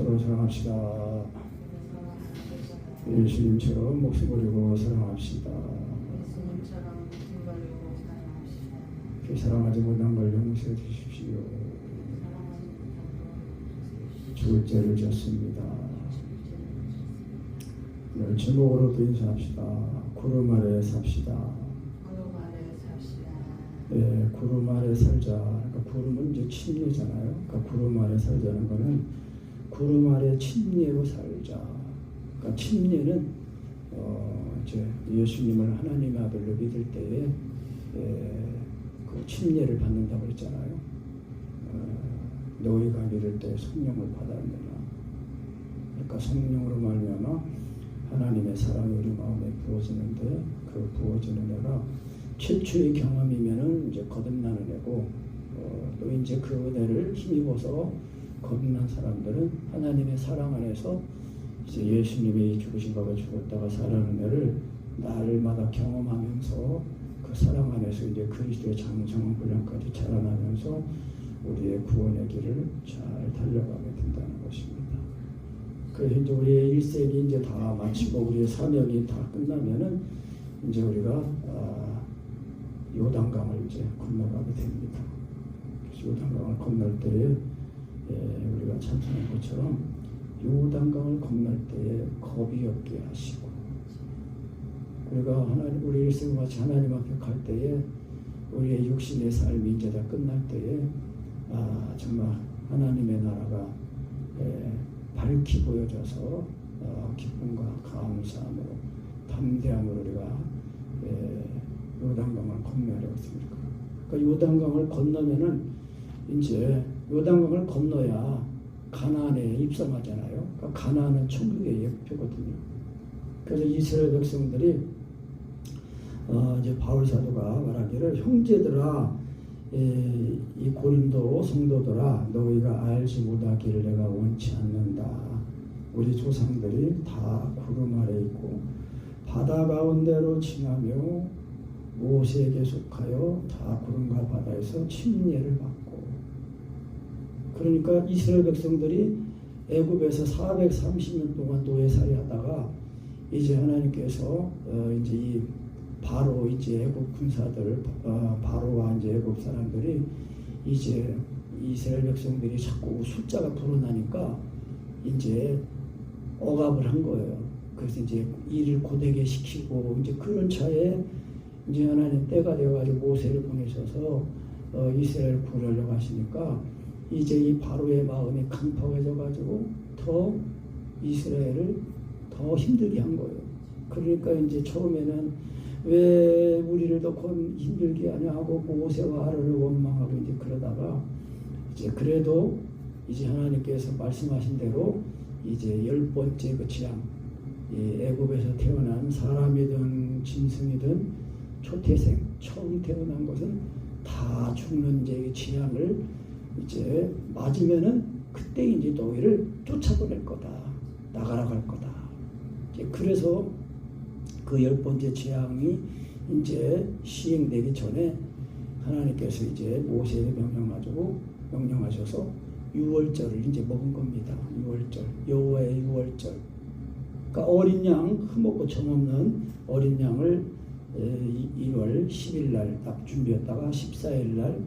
서로 사랑합시다. 예수님처럼 목숨 버리고 사랑합시다. 그 사랑하지 못한 걸 용서해 주십시오. 죽을 죄를 졌습니다. 오늘 제목으로 또 인사합시다. 구름 아래 삽시다. 네, 구름 아래 살자. 그러니까 구름은 이제 침례잖아요. 그러니까 구름 아래 살자는 거는 구름 아래 침례로 살자. 그러니까 침례는 이제 예수님을 하나님의 아들로 믿을 때에 그 침례를 받는다고 했잖아요. 너희가 믿을 때 성령을 받았느냐. 그러니까 성령으로 말미암아 하나님의 사랑이 우리 마음에 부어지는데 그 부어지는 애가 최초의 경험이면은 이제 거듭나는 애고 또 이제 그 은혜를 힘입어서 거듭난 사람들은 하나님의 사랑 안에서 이제 예수님이 죽으신 것과 죽었다가 살아나는 애를 날마다 경험하면서 그 사랑 안에서 이제 그리스도의 장성한 분량까지 자라나면서 우리의 구원의 길을 잘 달려가게 된다는 것입니다. 그래서 이제 우리의 일생이 이제 다 마치고 우리의 사명이 다 끝나면은 이제 우리가 요단강을 이제 건너가게 됩니다. 그래서 요단강을 건널 때에 우리가 찬송한 것처럼 요단강을 건널 때에 겁이 없게 하시고 우리가 하나님 우리 일생을 마치 하나님 앞에 갈 때에 우리의 육신의 삶이 이제 다 끝날 때에 정말 하나님의 나라가 밝히 보여져서 기쁨과 감사함으로 담대함으로 우리가 요단강을 건너야 되겠습니까? 그러니까 요단강을 건너면은 이제 요단강을 건너야 가나안에 입성하잖아요. 그러니까 가나안은 천국의 예표거든요. 그래서 이스라엘 백성들이 이제 바울 사도가 말하기를 형제들아 이 고린도 성도들아 너희가 알지 못하기를 내가 원치 않는다. 우리 조상들이 다 구름 아래 있고 바다 가운데로 지나며 모세에게 속하여 다 구름과 바다에서 침례를 받고 그러니까 이스라엘 백성들이 애굽에서 430년 동안 노예살이 하다가 이제 하나님께서 이제 이 바로 이제 애굽 군사들 바로와 이제 애굽 사람들이 이제 이스라엘 백성들이 자꾸 숫자가 불어나니까 이제 억압을 한 거예요. 그래서 이제 일을 고되게 시키고 이제 그런 차에 이제 하나님 때가 되어가지고 모세를 보내셔서 이스라엘 구하려고 하시니까 이제 이 바로의 마음이 강팍해져가지고 더 이스라엘을 더 힘들게 한 거예요. 그러니까 이제 처음에는 왜 우리를 더 힘들게 하냐 하고 모세와 아론을 원망하고 이제 그러다가 이제 그래도 이제 하나님께서 말씀하신 대로 이제 10번째 그 재앙, 이 애굽에서 태어난 사람이든 짐승이든 초태생 처음 태어난 것은 다 죽는 이제 재앙을 이제 맞으면은 그때 이제 너희를 쫓아보낼 거다, 나가라 갈 거다. 이제 그래서 그 10번째 재앙이 이제 시행되기 전에 하나님께서 이제 모세에게 명령하셔서 유월절을 이제 먹은 겁니다. 유월절, 여호와의 유월절. 그러니까 어린 양, 흠없고 점없는 어린 양을 1월 10일 날 딱 준비했다가 14일 날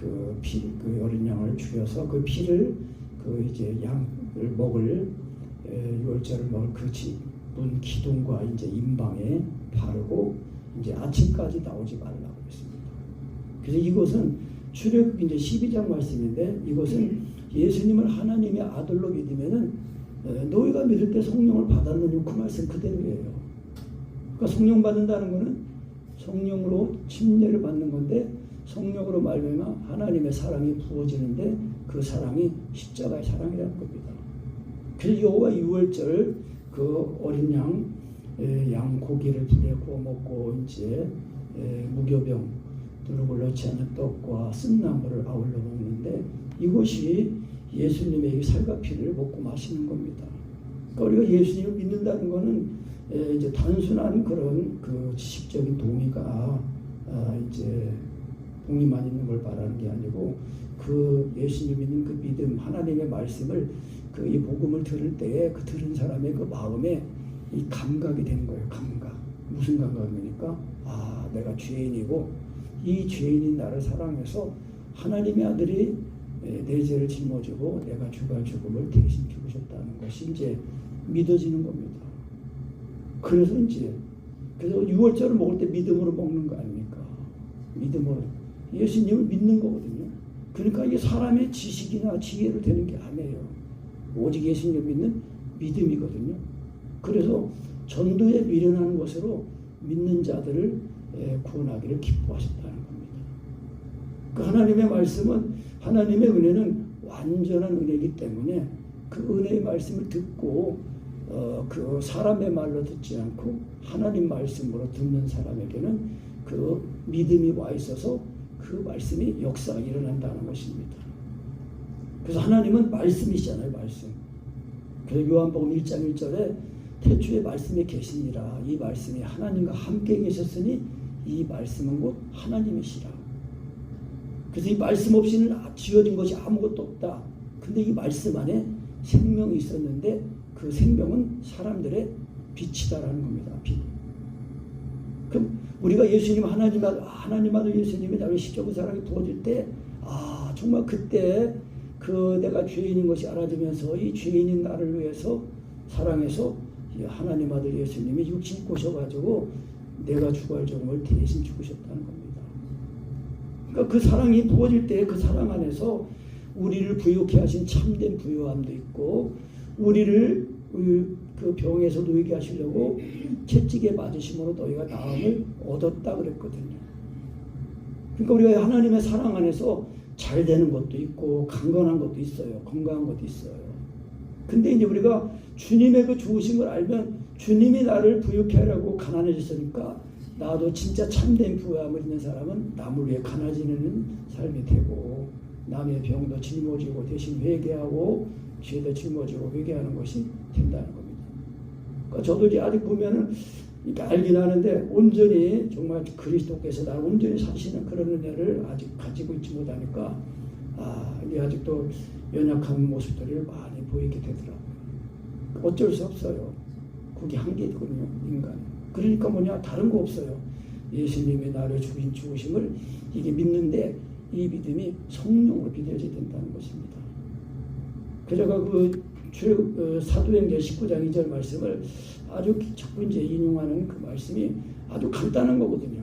그 어린 양을 죽여서 그 피를 그 이제 양을 먹을 유월절을 먹을 그 문 기둥과 이제 임방에 바르고 이제 아침까지 나오지 말라고 했습니다. 그래서 이것은 출애굽기 이제 12장 말씀인데 이것은 예수님을 하나님의 아들로 믿으면은 너희가 믿을 때 성령을 받았느냐 그 말씀 그대로예요. 그러니까 성령 받는다는 것은 성령으로 침례를 받는 건데 성령으로 말미암아 하나님의 사랑이 부어지는데 그 사랑이 십자가의 사랑이라는 겁니다. 그래서 여호와 유월절 그 어린 양 고기를 불에 구워 먹고 이제 무교병 누룩을 넣지 않은 떡과 쓴나물을 아울러 먹는데 이것이 예수님의 살과 피를 먹고 마시는 겁니다. 그러니까 우리가 예수님을 믿는다는 것은 이제 단순한 그런 그 지식적인 동의가 이제 동의만 있는 걸 바라는 게 아니고 그 예수님 믿는 그 믿음 하나님의 말씀을 그 이 복음을 들을 때에 그 들은 사람의 그 마음에 이 감각이 되는 거예요. 감각. 무슨 감각입니까? 아, 내가 죄인이고 이 죄인인 나를 사랑해서 하나님의 아들이 내 죄를 짊어지고 내가 죽을 죽음을 대신 죽으셨다는 것이 이제 믿어지는 겁니다. 그래서 6월절을 먹을 때 믿음으로 먹는 거 아닙니까? 믿음으로. 예수님을 믿는 거거든요. 그러니까 이게 사람의 지식이나 지혜로 되는 게 아니에요. 오직 예수님을 믿는 믿음이거든요. 그래서 전도에 미련한 것으로 믿는 자들을 구원하기를 기뻐하셨다는 겁니다. 그 하나님의 말씀은, 하나님의 은혜는 완전한 은혜이기 때문에 그 은혜의 말씀을 듣고 그 사람의 말로 듣지 않고 하나님 말씀으로 듣는 사람에게는 그 믿음이 와 있어서 그 말씀이 역사가 일어난다는 것입니다. 그래서 하나님은 말씀이시잖아요. 말씀. 그래서 요한복음 1장 1절에 태초에 말씀이 계시니라. 이 말씀이 하나님과 함께 계셨으니 이 말씀은 곧 하나님이시라. 그래서 이 말씀 없이는 지어진 것이 아무것도 없다. 근데 이 말씀 안에 생명이 있었는데 그 생명은 사람들의 빛이다라는 겁니다. 빛. 그럼 우리가 예수님 하나님 아들 예수님이 나를 십자가 사랑에 부어줄 때, 아, 정말 그때 그 내가 죄인인 것이 알아지면서 이 죄인인 나를 위해서 사랑해서 하나님 아들 예수님이 육신 꼬셔가지고 내가 죽을 죽음을 대신 죽으셨다는 겁니다. 그러니까 그 사랑이 부어질 때 그 사랑 안에서 우리를 부유케 하신 참된 부유함도 있고, 우리를 그 병에서 놓이게 하시려고 채찍에 맞으심으로 너희가 나음을 얻었다 그랬거든요. 그러니까 우리가 하나님의 사랑 안에서 잘 되는 것도 있고 강건한 것도 있어요. 건강한 것도 있어요. 근데 이제 우리가 주님의 그 좋으신 걸 알면 주님이 나를 부유케 하려고 가난해졌으니까 나도 진짜 참된 부유함을 있는 사람은 남을 위해 가난해지는 삶이 되고 남의 병도 짊어지고 대신 회개하고 죄도 짊어지고 회개하는 것이 된다는 겁니다. 그러니까 저도 이제 아직 보면은 알긴 하는데 온전히 정말 그리스도께서 나를 온전히 사시는 그런 은혜를 아직 가지고 있지 못하니까 이게 아직도 연약한 모습들을 많이 보이게 되더라고요. 어쩔 수 없어요. 그게 한계거든요, 인간. 그러니까 뭐냐, 다른 거 없어요. 예수님이 나를 죽으심을 이게 믿는데 이 믿음이 성령으로 믿어져야 된다는 것입니다. 그래서 사도행전 19장 2절 말씀을 아주 자꾸 이제 인용하는 그 말씀이 아주 간단한 거거든요.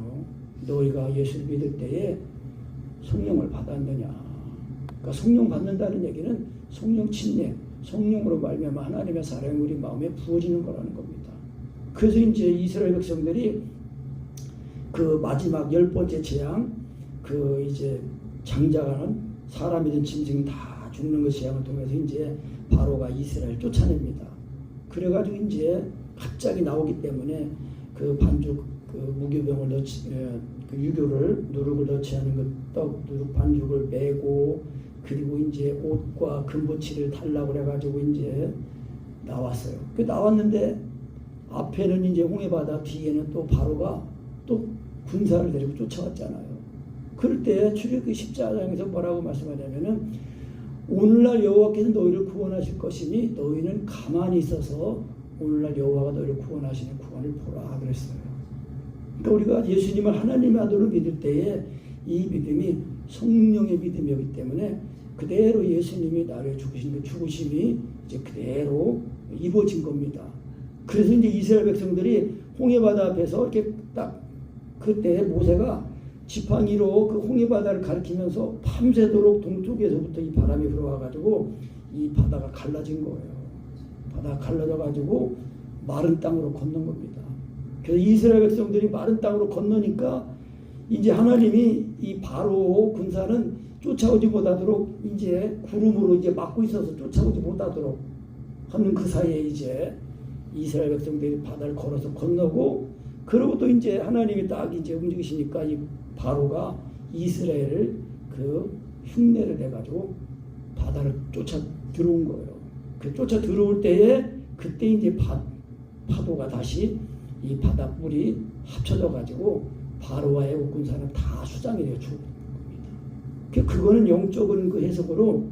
너희가 예수를 믿을 때에 성령을 받았느냐. 그러니까 성령 받는다는 얘기는 성령 침례, 성령으로 말미암아 하나님의 사랑이 우리 마음에 부어지는 거라는 겁니다. 그래서 이제 이스라엘 백성들이 그 마지막 10번째 재앙, 그 이제 장자가는 사람이든 짐승 다 죽는 그 재앙을 통해서 이제 바로가 이스라엘 쫓아냅니다. 그래가지고 이제 갑자기 나오기 때문에 그 반죽, 그 무교병을 넣지, 그 유교를 누룩을 넣지 않은 그 떡 누룩 반죽을 메고, 그리고 이제 옷과 금보치를 달라고 그래가지고 이제 나왔어요. 그 나왔는데 앞에는 이제 홍해바다, 뒤에는 또 바로가 또 군사를 데리고 쫓아왔잖아요. 그럴 때 출애굽기 14장에서 뭐라고 말씀하냐면은 오늘날 여호와께서 너희를 구원하실 것이니 너희는 가만히 있어서 오늘날 여호와가 너희를 구원하시는 구원을 보라 그랬어요. 그러니까 우리가 예수님을 하나님의 아들로 믿을 때에 이 믿음이 성령의 믿음이었기 때문에 그대로 예수님이 나를 죽으신 그 죽으심이 이제 그대로 입어진 겁니다. 그래서 이제 이스라엘 백성들이 홍해바다 앞에서 이렇게 딱 그때 모세가 지팡이로 그 홍해바다를 가리키면서 밤새도록 동쪽에서부터 이 바람이 불어와가지고 이 바다가 갈라진 거예요. 바다가 갈라져가지고 마른 땅으로 건넌 겁니다. 그래서 이스라엘 백성들이 마른 땅으로 건너니까 이제 하나님이 이 바로 군사는 쫓아오지 못하도록 이제 구름으로 이제 막고 있어서 쫓아오지 못하도록 하는 그 사이에 이제 이스라엘 백성들이 바다를 걸어서 건너고, 그러고 또 이제 하나님이 딱 이제 움직이시니까 이 바로가 이스라엘을 그 흉내를 내가지고 바다를 쫓아 들어온 거예요. 그 쫓아 들어올 때에 그때 이제 파도가 다시 이 바닷물이 합쳐져가지고 바로와의 군사는 다 수장이 되어 죽은 겁니다. 그거는 영적인 그 해석으로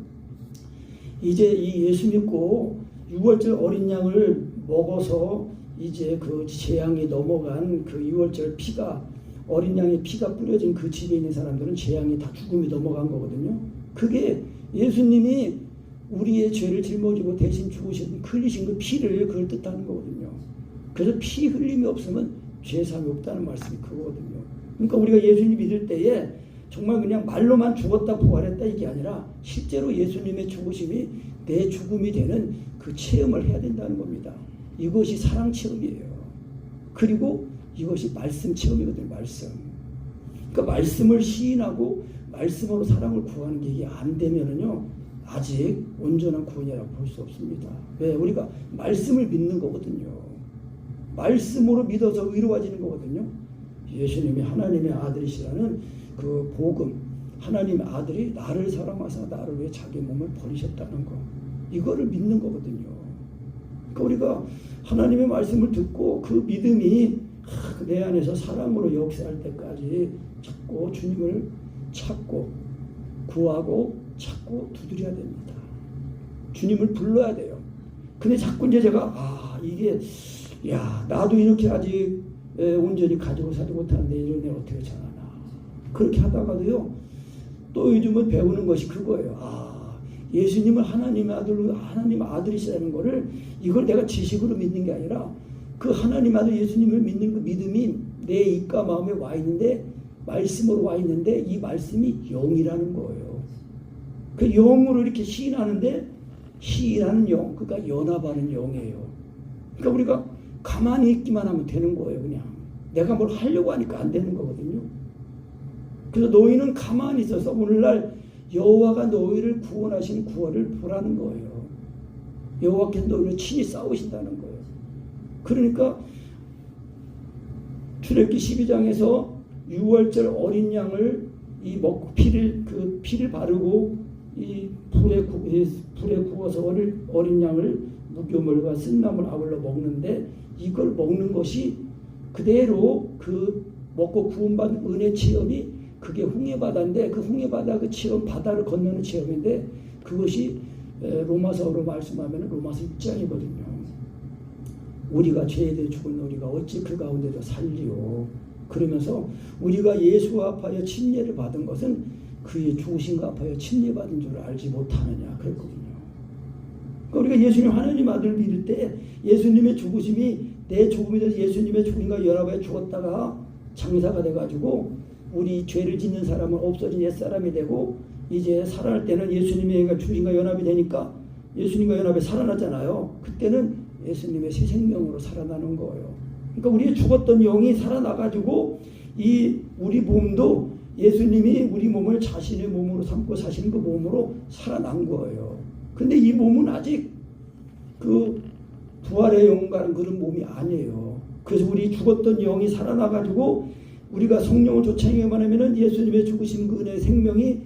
이제 이 예수 믿고 6월절 어린 양을 먹어서 이제 그 재앙이 넘어간 그 6월절 피가 어린 양의 피가 뿌려진 그 집에 있는 사람들은 재앙이 다 죽음이 넘어간 거거든요. 그게 예수님이 우리의 죄를 짊어지고 대신 죽으신 흘리신 그 피를 그걸 뜻하는 거거든요. 그래서 피 흘림이 없으면 죄사함이 없다는 말씀이 그거거든요. 그러니까 우리가 예수님 믿을 때에 정말 그냥 말로만 죽었다 부활했다 이게 아니라 실제로 예수님의 죽으심이 내 죽음이 되는 그 체험을 해야 된다는 겁니다. 이것이 사랑 체험이에요. 그리고 이것이 말씀 체험이거든요. 말씀. 그러니까 말씀을 시인하고 말씀으로 사랑을 구하는 게 이게 안 되면은요 아직 온전한 구원이라고 볼 수 없습니다. 왜? 우리가 말씀을 믿는 거거든요. 말씀으로 믿어서 의로워지는 거거든요. 예수님이 하나님의 아들이시라는 그 복음, 하나님의 아들이 나를 사랑하사 나를 위해 자기 몸을 버리셨다는 거, 이거를 믿는 거거든요. 그러니까 우리가 하나님의 말씀을 듣고 그 믿음이 내 안에서 사랑으로 역사할 때까지 찾고 주님을 찾고 구하고 찾고 두드려야 됩니다. 주님을 불러야 돼요. 근데 자꾸 이제 제가 이게 나도 이렇게 아직 온전히 가지고 살지 못하는데 이런 애 어떻게 잘하나 그렇게 하다가도요 또 요즘은 배우는 것이 그거예요. 예수님을 하나님의 아들로 하나님 아들이시라는 거를 이걸 내가 지식으로 믿는 게 아니라 그 하나님 아들 예수님을 믿는 그 믿음이 내 입과 마음에 와 있는데 말씀으로 와 있는데 이 말씀이 영이라는 거예요. 그 영으로 이렇게 시인하는데 시인하는 영, 그러니까 연합하는 영이에요. 그러니까 우리가 가만히 있기만 하면 되는 거예요. 그냥 내가 뭘 하려고 하니까 안 되는 거거든요. 그래서 너희는 가만히 있어서 오늘날 여호와가 너희를 구원하신 구원을 보라는 거예요. 여호와께서 너희를 친히 싸우신다는 거예요. 그러니까 출애굽기 12장에서 6월절 어린 양을 이 먹고 피를 바르고 이 불에 구워서 어린 양을 무교물과 쓴나물 아울러 먹는데 이걸 먹는 것이 그대로 그 먹고 구원받은 은혜 체험이 그게 홍해바다인데 그 홍해바다 그 체험 바다를 건너는 체험인데 그것이 로마서로 말씀하면 로마서 6장이거든요. 우리가 죄에 대해 죽은 우리가 어찌 그 가운데서 살리오. 그러면서 우리가 예수와 합하여 침례를 받은 것은 그의 죽으심과 합하여 침례받은 줄 알지 못하느냐 그랬거든요. 그러니까 우리가 예수님 하나님 아들을 믿을 때 예수님의 죽으심이 내 죽음이 돼서 예수님의 죽음과 연합하여 죽었다가 장사가 돼가지고 우리 죄를 짓는 사람은 없어진 옛사람이 되고 이제 살아날 때는 예수님의 죽음과 연합이 되니까 예수님과 연합에 살아나잖아요. 그때는 예수님의 새 생명으로 살아나는 거예요. 그러니까 우리의 죽었던 영이 살아나가지고 이 우리 몸도 예수님이 우리 몸을 자신의 몸으로 삼고 사시는 그 몸으로 살아난 거예요. 근데 이 몸은 아직 그 부활의 영과는 그런 몸이 아니에요. 그래서 우리 죽었던 영이 살아나가지고 우리가 성령을 쫓아내기만 하면은 예수님의 죽으신 그 은혜의 생명이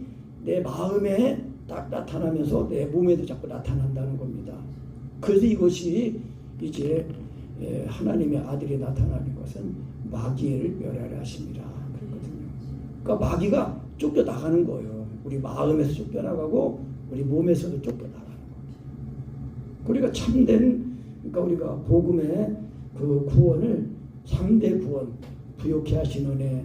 내 마음에 딱 나타나면서 내 몸에도 자꾸 나타난다는 겁니다. 그래서 이것이 이제 하나님의 아들이 나타나는 것은 마귀를 멸하려 하십니다. 그렇거든요. 그러니까 마귀가 쫓겨나가는 거예요. 우리 마음에서 쫓겨나가고 우리 몸에서도 쫓겨나가는 거예요. 우리가 참된 그러니까 우리가 복음의 그 구원을 3대 구원 부욕케 하시는 은혜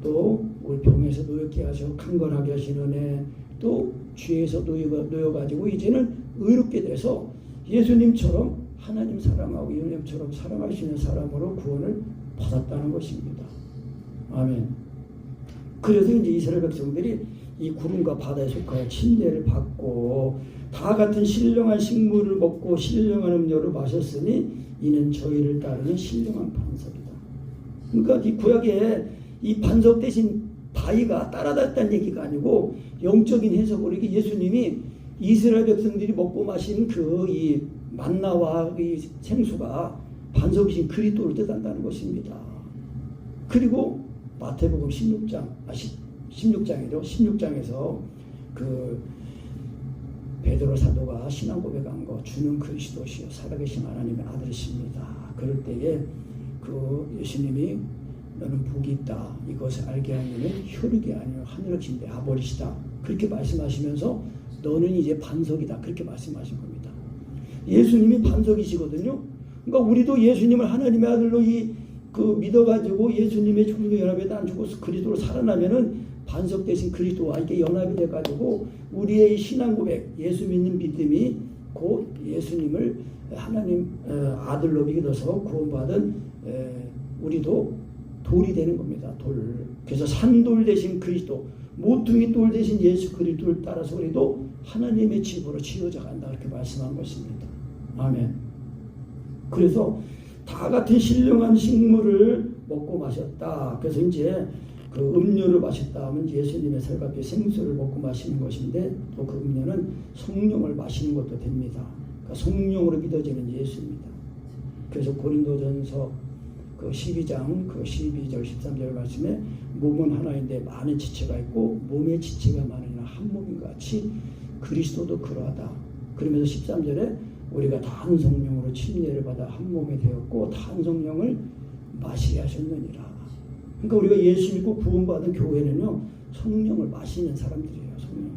또 우리 병에서 노역케 하셔 강건하게 하시는 은혜 또 죄에서 놓여가지고 이제는 의롭게 돼서 예수님처럼 하나님 사랑하고 예수님처럼 사랑하시는 사람으로 구원을 받았다는 것입니다. 아멘. 그래서 이제 이스라엘 백성들이 이 구름과 바다에 속하여 침례를 받고 다 같은 신령한 식물을 먹고 신령한 음료를 마셨으니 이는 저희를 따르는 신령한 반석이다. 그러니까 이 구약에 이 반석 대신 바위가 따라다녔다는 얘기가 아니고 영적인 해석으로 이게 예수님이 이스라엘 백성들이 먹고 마신 그 이 만나와 이 생수가 반석이신 그리스도를 뜻한다는 것입니다. 그리고 마태복음 16장이죠. 16장에서 그 베드로 사도가 신앙 고백한 거 주는 그리스도시요 살아계신 하나님의 아들이십니다. 그럴 때에 그 예수님이 너는 복이 있다. 이것을 알게 하는 혈육이 아니요 하늘의 신 내 아버지시다. 그렇게 말씀하시면서 너는 이제 반석이다. 그렇게 말씀하신 겁니다. 예수님이 반석이시거든요. 그러니까 우리도 예수님을 하나님의 아들로 믿어가지고 예수님의 죽음과 연합에 안주고 그리스도로 살아나면은 반석 대신 그리스도와 이렇게 연합이 돼가지고 우리의 신앙 고백, 예수 믿는 믿음이 곧 예수님을 하나님 아들로 믿어서 구원받은 우리도 돌이 되는 겁니다. 돌. 그래서 산돌 대신 그리스도, 모퉁이 돌 대신 예수 그리스도를 따라서 우리도 하나님의 집으로 지어져 간다. 이렇게 말씀한 것입니다. 아멘. 그래서 다 같은 신령한 식물을 먹고 마셨다. 그래서 이제 그 음료를 마셨다 하면 예수님의 살갑게 생수를 먹고 마시는 것인데 또 그 음료는 성령을 마시는 것도 됩니다. 그러니까 성령으로 믿어지는 예수입니다. 그래서 고린도전서 그 12장 그 12절 13절 말씀에 몸은 하나인데 많은 지체가 있고 몸의 지체가 많으나 한 몸인 것 같이 그리스도도 그러하다. 그러면서 13절에 우리가 다 한 성령으로 침례를 받아 한 몸이 되었고 다 한 성령을 마시게 하셨느니라. 그러니까 우리가 예수 믿고 구원받은 교회는요, 성령을 마시는 사람들이에요. 성령.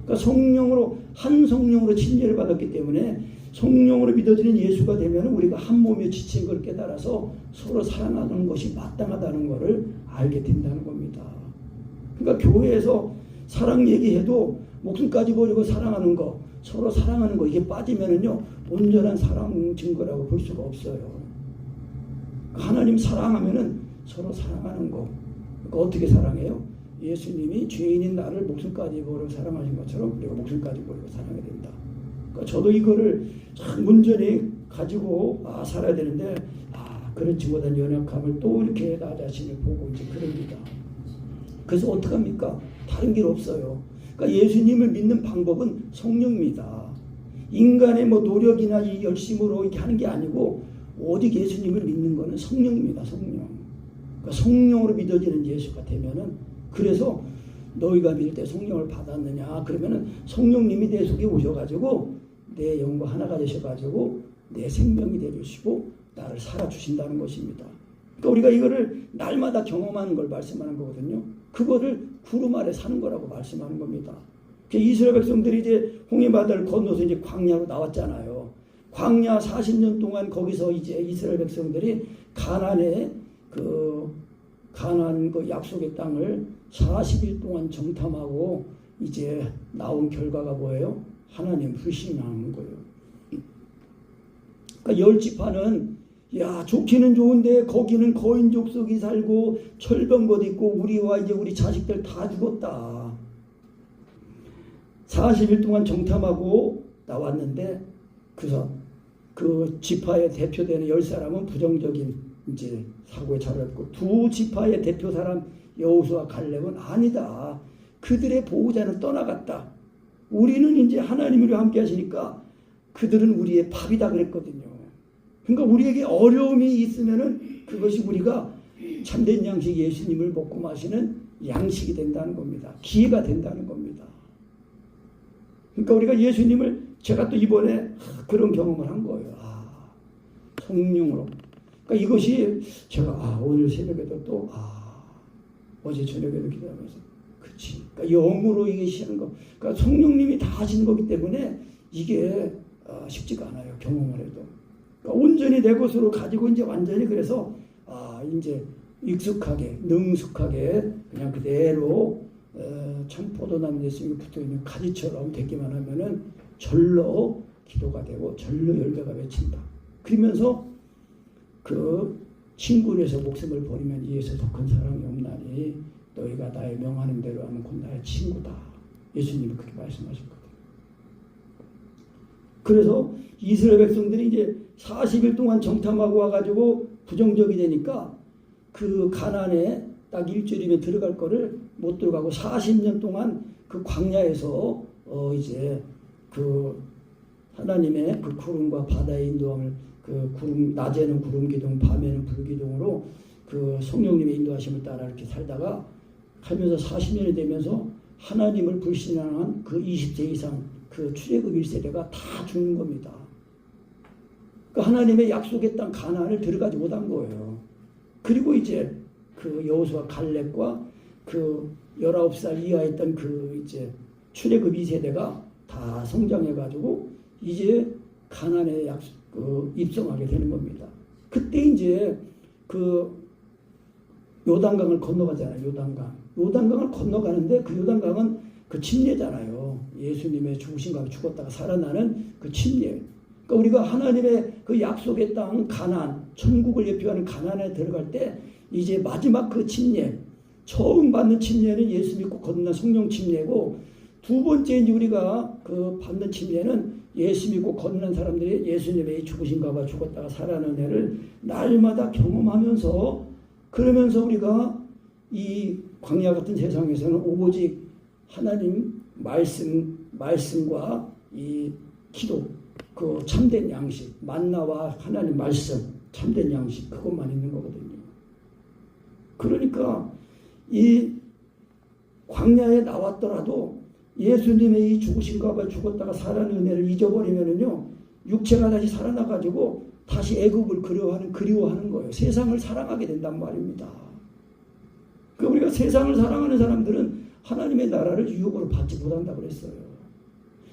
그러니까 성령으로 한 성령으로 침례를 받았기 때문에 성령으로 믿어지는 예수가 되면 우리가 한 몸에 지친 걸 깨달아서 서로 사랑하는 것이 마땅하다는 것을 알게 된다는 겁니다. 그러니까 교회에서 사랑 얘기해도 목숨까지 버리고 사랑하는 거, 서로 사랑하는 거 이게 빠지면은요 온전한 사랑 증거라고 볼 수가 없어요. 하나님 사랑하면은 서로 사랑하는 거. 그러니까 어떻게 사랑해요? 예수님이 죄인인 나를 목숨까지 버리고 사랑하신 것처럼 우리가 목숨까지 버리고 사랑해야 된다. 그러니까 저도 이거를 참 온전히 가지고 살아야 되는데 그렇지 못한 연약함을 또 이렇게 나 자신을 보고 이제 그럽니다. 그래서 어떡합니까? 다른 길 없어요. 그러니까 예수님을 믿는 방법은 성령입니다. 인간의 노력이나 이 열심으로 이렇게 하는 게 아니고 오직 예수님을 믿는 것은 성령입니다. 성령. 그러니까 성령으로 믿어지는 예수가 되면은 그래서 너희가 믿을 때 성령을 받았느냐? 그러면은 성령님이 내 속에 오셔가지고 내 영과 하나가 되셔가지고 내 생명이 되주시고 나를 살아주신다는 것입니다. 그러니까 우리가 이거를 날마다 경험하는 걸 말씀하는 거거든요. 그거를 구름 아래 사는 거라고 말씀하는 겁니다. 이스라엘 백성들이 이제 홍해바다를 건너서 이제 광야로 나왔잖아요. 광야 40년 동안 거기서 이제 이스라엘 백성들이 가나안 그 약속의 땅을 40일 동안 정탐하고 이제 나온 결과가 뭐예요? 하나님 불신하는 거예요. 그러니까 10지파는 좋기는 좋은데 거기는 거인 족속이 살고 철병것 있고 우리와 이제 우리 자식들 다 죽었다. 40일 동안 정탐하고 나왔는데 그래서 그 지파의 대표되는 10사람은 부정적인 이제 사고에 차렸고 두 지파의 대표 사람 여호수아 갈렙은 아니다. 그들의 보호자는 떠나갔다. 우리는 이제 하나님으로 함께 하시니까 그들은 우리의 밥이다 그랬거든요. 그러니까 우리에게 어려움이 있으면은 그것이 우리가 참된 양식 예수님을 먹고 마시는 양식이 된다는 겁니다. 기회가 된다는 겁니다. 그러니까 우리가 예수님을 제가 또 이번에 그런 경험을 한 거예요. 성령으로. 그러니까 이것이 제가 오늘 새벽에도 또 어제 저녁에도 기도하면서 그치. 그러니까 영으로 이게 시하는 거. 그러니까 성령님이 다 하시는 거기 때문에 이게 쉽지가 않아요. 경험을 해도. 그러니까 온전히 내 것으로 가지고 이제 완전히 그래서 이제 익숙하게 능숙하게 그냥 그대로 청포도나무 예수님이 붙어있는 가지처럼 되기만 하면은 절로 기도가 되고 절로 열매가 맺힌다. 그러면서 그 친구에서 목숨을 버리면 이에서 더 큰 사랑이 없나니 너희가 나의 명하는 대로 하면 곧 나의 친구다. 예수님이 그렇게 말씀하셨거든요. 그래서 이스라엘 백성들이 이제 40일 동안 정탐하고 와가지고 부정적이 되니까 그 가나안에 딱 일주일이면 들어갈 거를 못 들어가고 40년 동안 그 광야에서 이제 그 하나님의 그 구름과 바다의 인도함을 그 구름 낮에는 구름 기둥 밤에는 불 기둥으로 그 성령님의 인도하심을 따라 이렇게 살다가 하면서 40년이 되면서 하나님을 불신하는 그 20세 이상 그 출애굽 1세대가 다 죽는 겁니다. 그 하나님의 약속의 땅 가나안을 들어가지 못한 거예요. 그리고 이제 그 여호수아 갈렙과 그 19살 이하였던 그 이제 출애굽 2세대가 다 성장해가지고 이제 가나안에 입성하게 되는 겁니다. 그때 이제 그 요단강을 건너가잖아요. 요단강을 건너가는데 그 요단강은 그 침례잖아요. 예수님의 죽으신가 죽었다가 살아나는 그 침례. 그러니까 우리가 하나님의 그 약속의 땅 가나안, 천국을 예표하는 가나안에 들어갈 때 이제 마지막 그 침례, 처음 받는 침례는 예수 믿고 건너는 성령 침례고, 두 번째 이제 우리가 그 받는 침례는 예수 믿고 건너는 사람들이 예수님의 죽으신가 봐 죽었다가 살아나는 애를 날마다 경험하면서, 그러면서 우리가 이 광야 같은 세상에서는 오직 하나님 말씀과 이 기도, 그 참된 양식, 만나와 하나님 말씀, 참된 양식, 그것만 있는 거거든요. 그러니까 이 광야에 나왔더라도 예수님의 이 죽으신가 봐 죽었다가 살아나는 은혜를 잊어버리면은요, 육체가 다시 살아나가지고 다시 애굽을 그리워하는 거예요. 세상을 사랑하게 된단 말입니다. 그러니까 우리가 세상을 사랑하는 사람들은 하나님의 나라를 유혹으로 받지 못한다고 그랬어요.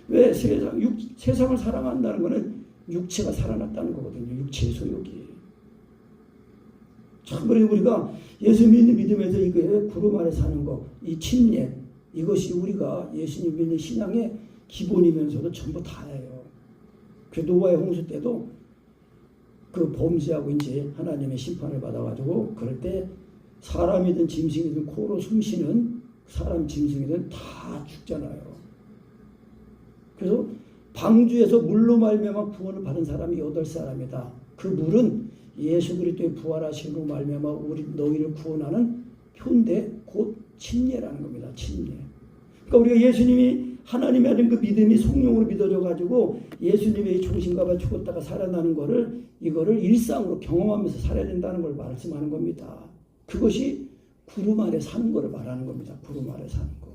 왜? 세상을 사랑한다는 것은 육체가 살아났다는 거거든요. 육체의 소욕이. 참, 그래서 우리가 예수 믿으면서 이게 구름 아래 사는 거, 이 침례, 이것이 우리가 예수님 믿는 신앙의 기본이면서도 전부 다예요. 그 노아의 홍수 때도 그 범죄하고 이제 하나님의 심판을 받아가지고, 그럴 때 사람이든 짐승이든 코로 숨쉬는 사람 짐승이든 다 죽잖아요. 그래서 방주에서 물로 말미암아 구원을 받은 사람이 8사람이다. 그 물은 예수 그리스도의 부활하심으로 말미암아 너희를 구원하는 표인데 곧 침례라는 겁니다. 침례. 그러니까 우리가 예수님이 하나님이 하는 그 믿음이 성령으로 믿어져 가지고 예수님의 죽으신가 봐 죽었다가 살아나는 거를, 이거를 일상으로 경험하면서 살아야 된다는 걸 말씀하는 겁니다. 그것이 구름 아래 사는 거를 말하는 겁니다. 구름 아래 사는 거.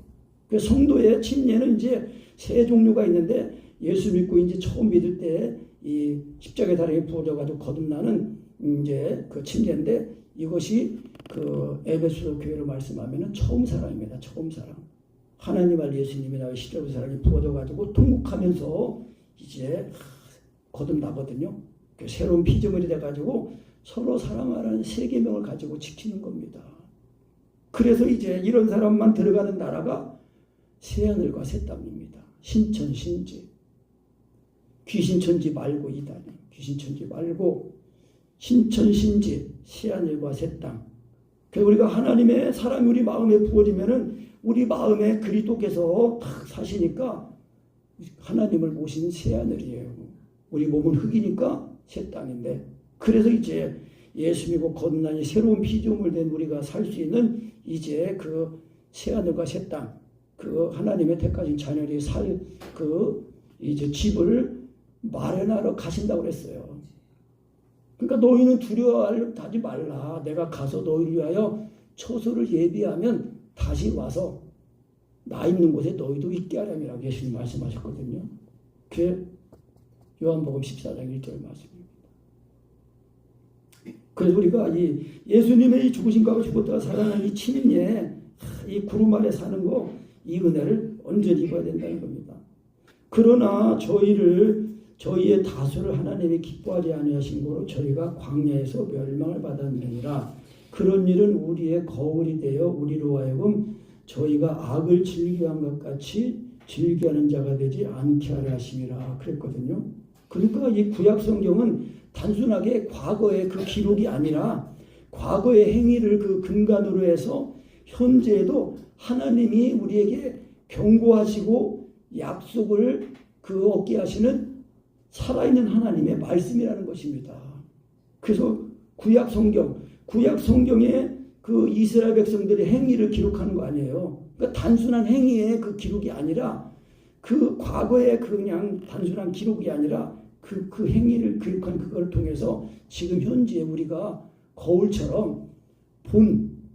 그래서 성도의 침례는 이제 세 종류가 있는데, 예수 믿고 이제 처음 믿을 때 이 십자가의 다리에 부어져 가지고 거듭나는 이제 그 침례인데, 이것이 그 에베소 교회로 말씀하면은 처음 사랑입니다. 처음 사랑. 하나님 알 예수님이 나의 십자가의 사랑이 부어져 가지고 통곡하면서 이제 거듭나거든요. 새로운 피조물이 돼 가지고 서로 사랑하라는 세 계명을 가지고 지키는 겁니다. 그래서 이제 이런 사람만 들어가는 나라가 새하늘과 새 땅입니다. 신천신지. 귀신천지 말고 이단이. 귀신천지 말고 신천신지, 새하늘과 새 땅. 그래서 우리가 하나님의 사랑이 우리 마음에 부어지면은 우리 마음에 그리스도께서 탁 사시니까 하나님을 모신 새하늘이에요. 우리 몸은 흙이니까 새 땅인데, 그래서 이제 예수 믿고 거듭나니 새로운 피조물 된 우리가 살 수 있는 이제 그 새하늘과 새 땅, 그 하나님의 택하신 자녀들이 살 그 이제 집을 마련하러 가신다고 그랬어요. 그러니까 너희는 두려워하지 말라. 내가 가서 너희를 위하여 처소를 예비하면 다시 와서 나 있는 곳에 너희도 있게 하렴이라고 예수님 말씀하셨거든요. 그게 요한복음 14장 1절 말씀입니다. 그래서 우리가 이 예수님의 죽으신가 죽었다가 살아난 이 침례, 이 구름 아래 사는 거, 이 은혜를 온전히 입어야 된다는 겁니다. 그러나 저희의 다수를 하나님이 기뻐하지 아니하신 거로 저희가 광야에서 멸망을 받았느니라. 그런 일은 우리의 거울이 되어 우리로 하여금 저희가 악을 즐겨한 것 같이 즐겨하는 자가 되지 않게 하려 하심이라 그랬거든요. 그러니까 이 구약 성경은 단순하게 과거의 그 기록이 아니라 과거의 행위를 그 근간으로 해서 현재에도 하나님이 우리에게 경고하시고 약속을 그 얻게 하시는 살아있는 하나님의 말씀이라는 것입니다. 그래서 구약 성경에 그 이스라엘 백성들의 행위를 기록하는 거 아니에요. 그러니까 단순한 행위의 그 기록이 아니라, 그 과거의 그냥 단순한 기록이 아니라 그 행위를 기록한 그걸 통해서 지금 현재 우리가 거울처럼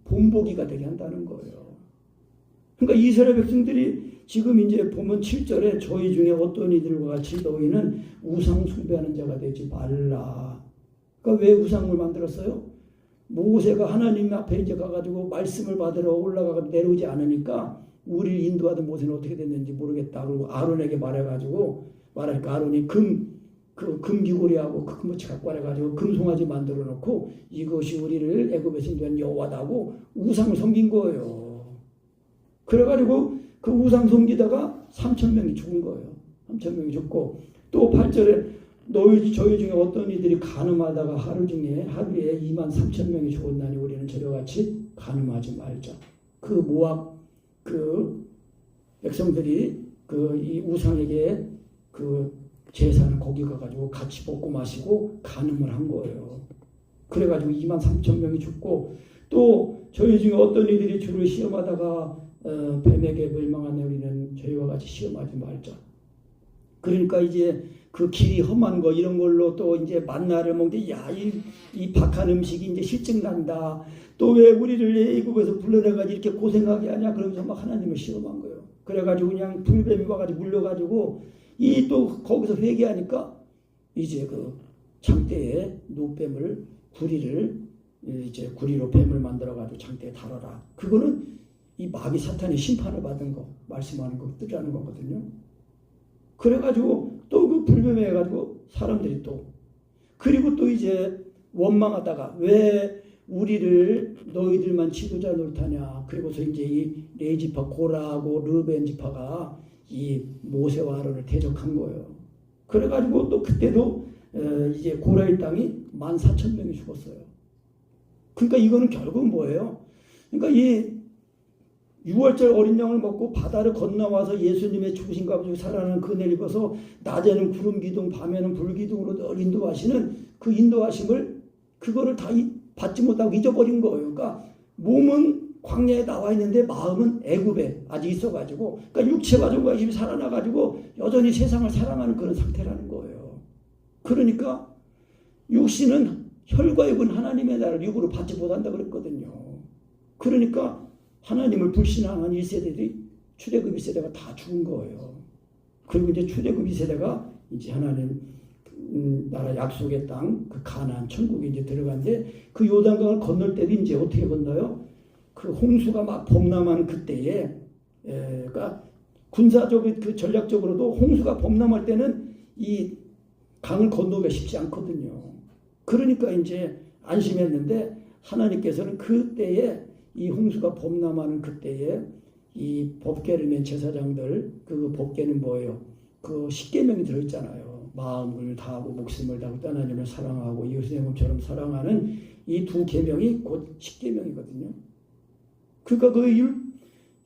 본보기가 되게 한다는 거예요. 그러니까 이스라엘 백성들이 지금 이제 보면 7절에 저희 중에 어떤 이들과 같이 너희는 우상 숭배하는 자가 되지 말라. 그러니까 왜 우상을 만들었어요? 모세가 하나님 앞에 이제 가가지고 말씀을 받으러 올라가고 내려오지 않으니까 우리를 인도하던 모세는 어떻게 됐는지 모르겠다. 그리고 아론에게 말하니까 아론이 금 귀고리하고 그 금붙이 갖고 와가지고 금송아지 만들어 놓고 이것이 우리를 애굽에서 인도한 여호와다고 우상을 섬긴 거예요. 그래가지고 그 우상 섬기다가 3,000명이 죽은 거예요. 3,000명이 죽고 또 8절에 저희 중에 어떤 이들이 간음하다가 하루에 23,000명이 죽었나니 우리는 저같이 간음하지 말자. 그 모압 그 백성들이 이 우상에게 제사는 거기 가가지고 같이 먹고 마시고 간음을 한 거예요. 그래가지고 23,000명이 죽고 또 저희 중에 어떤 이들이 주를 시험하다가 뱀에게 멸망하네 우리는 저희와 같이 시험하지 말자. 그러니까 이제 그 길이 험한 거 이런 걸로 또 이제 만나를 먹는데 이 박한 음식이 이제 실증 난다. 또 왜 우리를 애굽에서 불러내가지고 이렇게 고생하게 하냐 그러면서 막 하나님을 시험한 거예요. 그래가지고 그냥 불뱀이 와가지고 물려가지고 또 거기서 회개하니까 이제 그 장대에 노뱀을 구리로 뱀을 만들어가지고 장대에 달아라. 그거는 이 마귀 사탄이 심판을 받은 거 말씀하는 거 뜻하는 거거든요. 그래가지고 또 그 불뱀에 해가지고 사람들이 그리고 또 이제 원망하다가 왜 우리를 너희들만 지도자 노릇하냐. 그리고서 이제 이 레이지파 고라하고 르벤 지파가 이 모세와 아론을 대적한 거예요. 그래가지고 또 그때도 이제 고라의 땅이 14,000명이 죽었어요. 그러니까 이거는 결국은 뭐예요? 그러니까 이 6월절 어린 양을 먹고 바다를 건너와서 예수님의 죽으신 가지고 살아나는 그 은혜를 입어서 낮에는 구름 기둥 밤에는 불 기둥으로 늘 인도하시는 그 인도하심을 그거를 다 받지 못하고 잊어버린 거예요. 그러니까 몸은 광야에 나와 있는데 마음은 애굽에 아직 있어가지고 그러니까 육체와 좀 관심이 살아나가지고 여전히 세상을 사랑하는 그런 상태라는 거예요. 그러니까 육신은 혈과 육은 하나님의 나라를 육으로 받지 못한다 그랬거든요. 그러니까 하나님을 불신앙한 1세대들이 출애굽 2세대가 다 죽은 거예요. 그리고 이제 출애굽 2세대가 이제 하나님 나라 약속의 땅 그 가나안 천국에 이제 들어간데 그 요단강을 건널 때도 이제 어떻게 건너요? 그 홍수가 막 범람한 그때에 그러니까 군사적으로 그 전략적으로도 홍수가 범람할 때는 이 강을 건너기가 쉽지 않거든요. 그러니까 이제 안심했는데 하나님께서는 그때에 이 홍수가 범람하는 그때에 이 법궤를 맨 제사장들 그 법궤는 뭐예요? 그 십계명이 들어있잖아요. 마음을 다하고 목숨을 다하고 하나님을 사랑하고 이웃의 몸처럼 사랑하는 이 두 계명이 곧 십계명이거든요. 그러니까 그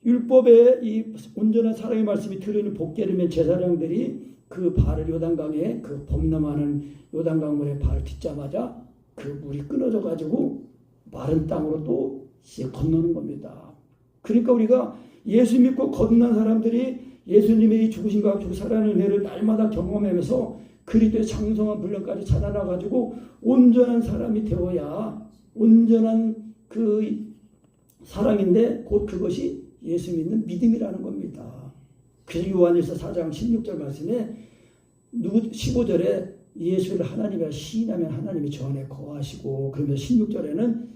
율법에 이 온전한 사랑의 말씀이 들어있는 법궤를 맨 제사장들이 그 발을 요단강에 그 범람하는 요단강물에 발을 딛자마자 그 물이 끊어져 가지고 마른 땅으로 또 건너는 겁니다. 그러니까 우리가 예수 믿고 건넌 사람들이 예수님의 죽으신과 죽고 살아나는 은혜를 날마다 경험하면서 그리스도의 장성한 분량까지 찾아나 가지고 온전한 사람이 되어야 온전한 그 사랑인데 곧 그것이 예수 믿는 믿음이라는 겁니다. 그래서 요한일서 4장 16절 말씀에 15절에 예수를 하나님이라 시인하면 하나님이 저 안에 거하시고 그러면서 16절에는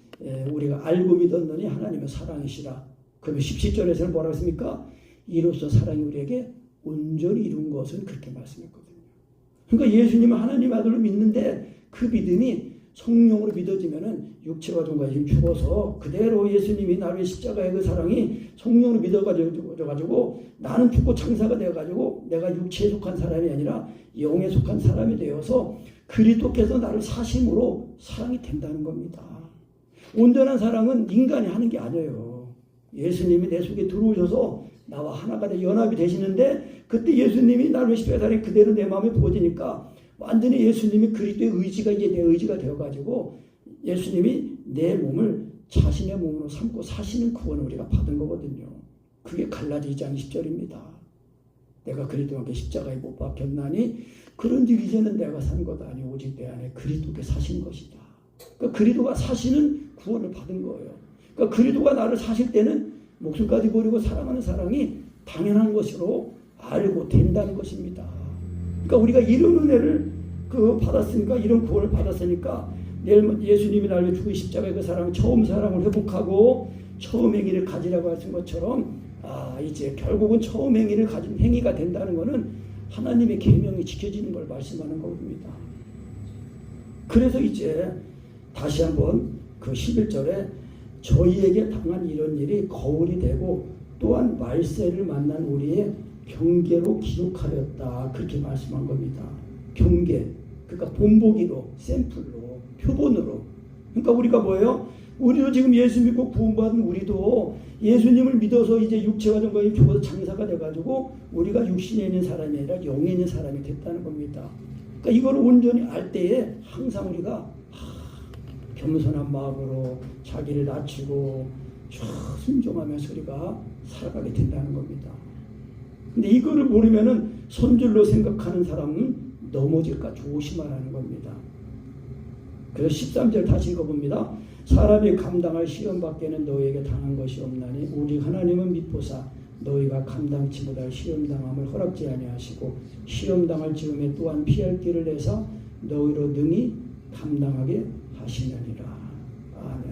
우리가 알고 믿었느니 하나님은 사랑이시라. 그러면 17절에서는 뭐라고 했습니까? 이로써 사랑이 우리에게 온전히 이룬 것은 그렇게 말씀했거든요. 그러니까 예수님은 하나님 아들로 믿는데 그 믿음이 성령으로 믿어지면은 육체와 정과 지금 죽어서 그대로 예수님이 나를 십자가의 그 사랑이 성령으로 믿어가지고 나는 죽고 장사가 되어가지고 내가 육체에 속한 사람이 아니라 영에 속한 사람이 되어서 그리스도께서 나를 사심으로 사랑이 된다는 겁니다. 온전한 사랑은 인간이 하는 게 아니에요. 예수님이 내 속에 들어오셔서 나와 하나가 돼 연합이 되시는데 그때 예수님이 나를 십자가의 사랑이 그대로 내 마음에 부어지니까 완전히 예수님이 그리스도의 의지가 이제 내 의지가 되어가지고 예수님이 내 몸을 자신의 몸으로 삼고 사시는 구원을 우리가 받은 거거든요. 그게 갈라디 2장 10절입니다. 내가 그리스도와 함께 십자가에 못 박혔나니 그런즉 이제는 내가 산 것 아니 오직 내 안에 그리스도께 사신 것이다. 그러니까 그리스도가 사시는 구원을 받은 거예요. 그러니까 그리스도가 나를 사실 때는 목숨까지 버리고 사랑하는 사랑이 당연한 것으로 알고 된다는 것입니다. 그러니까 우리가 이런 은혜를 받았으니까 이런 구원을 받았으니까 예수님이 나를 죽은 십자가의 그 사랑 처음 사랑을 회복하고 처음의 길을 가지라고 하신 것처럼 이제 결국은 처음 행위를 가진 행위가 된다는 것은 하나님의 계명이 지켜지는 걸 말씀하는 겁니다. 그래서 이제 다시 한번 그 11절에 저희에게 당한 이런 일이 거울이 되고 또한 말세를 만난 우리의 경계로 기록하였다. 그렇게 말씀한 겁니다. 경계. 그러니까 본보기로, 샘플로, 표본으로. 그러니까 우리가 뭐예요? 우리도 지금 예수 믿고 구원받은 우리도 예수님을 믿어서 이제 육체가 정말 죽어서 장사가 돼가지고 우리가 육신에 있는 사람이 아니라 영에 있는 사람이 됐다는 겁니다. 그러니까 이걸 온전히 알 때에 항상 우리가 겸손한 마음으로 자기를 낮추고 순종하면서 우리가 살아가게 된다는 겁니다. 근데 이거를 모르면은 손줄로 생각하는 사람은 넘어질까 조심하라는 겁니다. 그래서 13절 다시 읽어봅니다. 사람이 감당할 시험 밖에는 너희에게 당한 것이 없나니 오직 하나님은 미포사 너희가 감당치 못할 시험당함을 허락지 아니하시고 시험당할 즈음에 또한 피할 길을 내사 너희로 능히 감당하게 하시느니라. 아멘.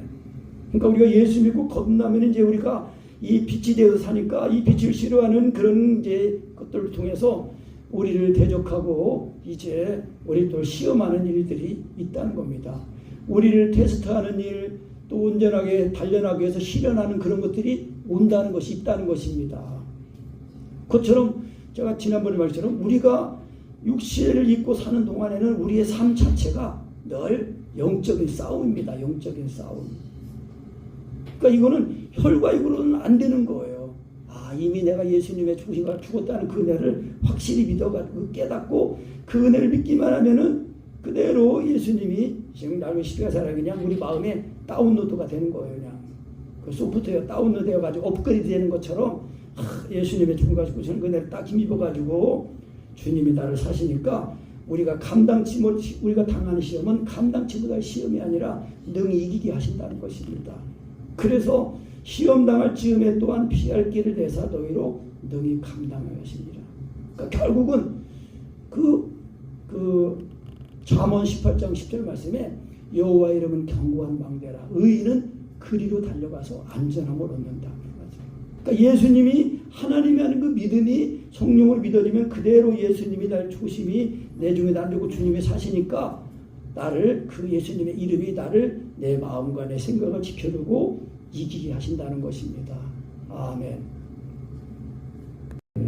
그러니까 우리가 예수 믿고 거듭나면 이제 우리가 이 빛이 되어서 사니까 이 빛을 싫어하는 그런 이제 것들을 통해서 우리를 대적하고 이제 우리 또 시험하는 일들이 있다는 겁니다. 우리를 테스트하는 일, 또 온전하게 단련하기 위해서 실현하는 그런 것들이 온다는 것이 있다는 것입니다. 그것처럼 제가 지난번에 말처럼 우리가 육체를 입고 사는 동안에는 우리의 삶 자체가 늘 영적인 싸움입니다. 영적인 싸움. 그러니까 이거는 혈과 육으로는 안 되는 거예요. 이미 내가 예수님의 죽으신가 죽었다는 그 은혜를 확실히 믿어가지고 깨닫고 그 은혜를 믿기만 하면은 그대로 예수님이 지금 나를 십자가사라 그냥 우리 마음에 다운로드가 되는 거예요. 그냥 그 소프트웨어 다운로드 해가지고 업그레이드 되는 것처럼 예수님의 죽음과 죽으시는 그 은혜를 딱 힘입어가지고 주님이 나를 사시니까 우리가 우리가 당하는 시험은 감당치 못할 시험이 아니라 능히 이기게 하신다는 것입니다. 그래서 시험 당할 즈음에 또한 피할 길을 내사 너희로 능히 감당하여 하시니라. 그러니까 결국은 잠언 18장 10절 말씀에 여호와 이름은 견고한 망대라 의인은 그리로 달려가서 안전함을 얻는다. 그러니까 예수님이 하나님이 하는 그 믿음이 성령을 믿어지면 그대로 예수님이 날 중심이 내 중에 남주고 주님이 사시니까 나를 그 예수님의 이름이 나를 내 마음과 내 생각을 지켜두고 이기게 하신다는 것입니다. 아멘.